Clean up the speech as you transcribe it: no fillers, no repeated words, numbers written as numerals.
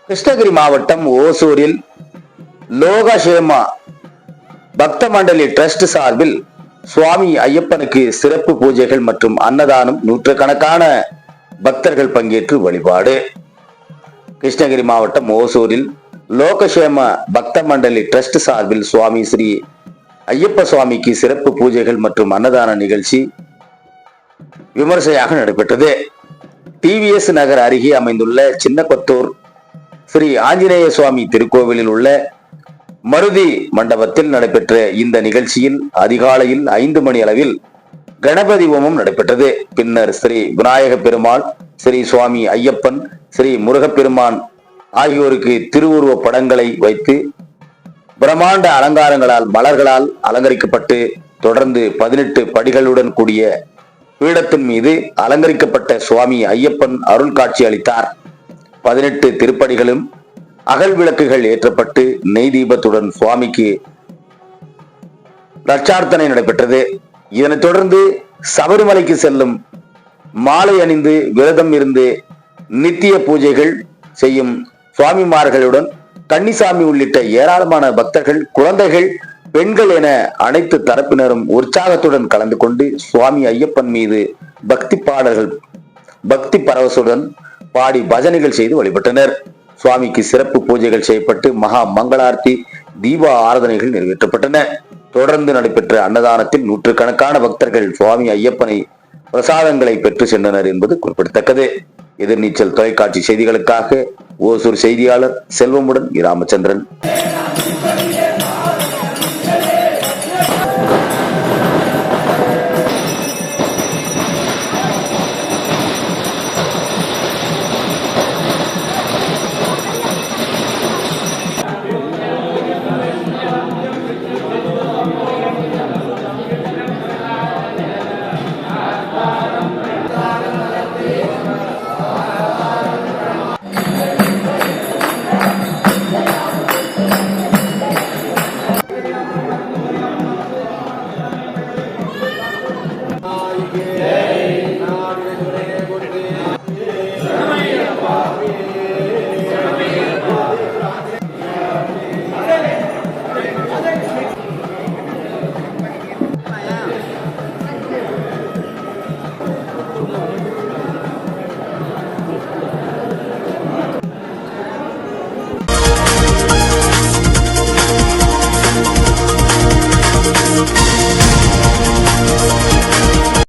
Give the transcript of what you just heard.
கிருஷ்ணகிரி மாவட்டம் ஓசூரில் லோகக்ஷேமா பக்த மண்டலி டிரஸ்ட் சார்பில் சுவாமி ஐயப்பனுக்கு சிறப்பு பூஜைகள் மற்றும் அன்னதானம் நூற்றுக்கணக்கான பக்தர்கள் பங்கேற்று வழிபாடு. கிருஷ்ணகிரி மாவட்டம் ஓசூரில் லோகக்ஷேமா பக்த மண்டலி டிரஸ்ட் சார்பில் சுவாமி ஸ்ரீ ஐயப்ப சுவாமிக்கு சிறப்பு பூஜைகள் மற்றும் அன்னதான நிகழ்ச்சி விமர்சையாக நடைபெற்றது. டிவிஎஸ் நகர் அருகே அமைந்துள்ள சின்னகொத்தூர் ஸ்ரீ ஆஞ்சநேய சுவாமி திருக்கோவிலில் உள்ள மருதி மண்டபத்தில் நடைபெற்ற இந்த நிகழ்ச்சியில் அதிகாலையில் 5 மணி அளவில் கணபதி ஹோமம் நடைபெற்றது. பின்னர் ஸ்ரீ விநாயக பெருமாள், ஸ்ரீ சுவாமி ஐயப்பன், ஸ்ரீ முருகப்பெருமான் ஆகியோருக்கு திருவுருவ படங்களை வைத்து பிரம்மாண்ட அலங்காரங்களால் மலர்களால் அலங்கரிக்கப்பட்டு தொடர்ந்து 18 படிகளுடன் கூடிய பீடத்தின் மீது அலங்கரிக்கப்பட்ட சுவாமி ஐயப்பன் அருள் காட்சி அளித்தார். 18 திருப்படிகளும் அகல் விளக்குகள் ஏற்றப்பட்டு நெய் தீபத்துடன் சுவாமிக்கு லட்சார்த்தனை நடைபெற்றது. இதனைத் தொடர்ந்து சபரிமலைக்கு செல்லும் மாலை அணிந்து விரதம் இருந்து நித்திய பூஜைகள் செய்யும் சுவாமிமார்களுடன் கன்னிசாமி உள்ளிட்ட ஏராளமான பக்தர்கள், குழந்தைகள், பெண்கள் என அனைத்து தரப்பினரும் உற்சாகத்துடன் கலந்து கொண்டு சுவாமி ஐயப்பன் மீது பக்தி பாடல்கள் பக்தி பரவசுடன் பாடி பஜனைகள் செய்து வழிபட்டனர். சுவாமிக்கு சிறப்பு பூஜைகள் செய்யப்பட்டு மகா மங்களார்த்தி, தீப ஆராதனைகள் நிறைவேற்றப்பட்டன. தொடர்ந்து நடைபெற்ற அன்னதானத்தில் நூற்றுக்கணக்கான பக்தர்கள் சுவாமி ஐயப்பனை பிரசாதங்களை பெற்று சென்றனர் என்பது குறிப்பிடத்தக்கது. எதிர்நீச்சல் தொலைக்காட்சி செய்திகளுக்காக ஓசூர் செய்தியாளர் செல்வமுடன் ராமச்சந்திரன்.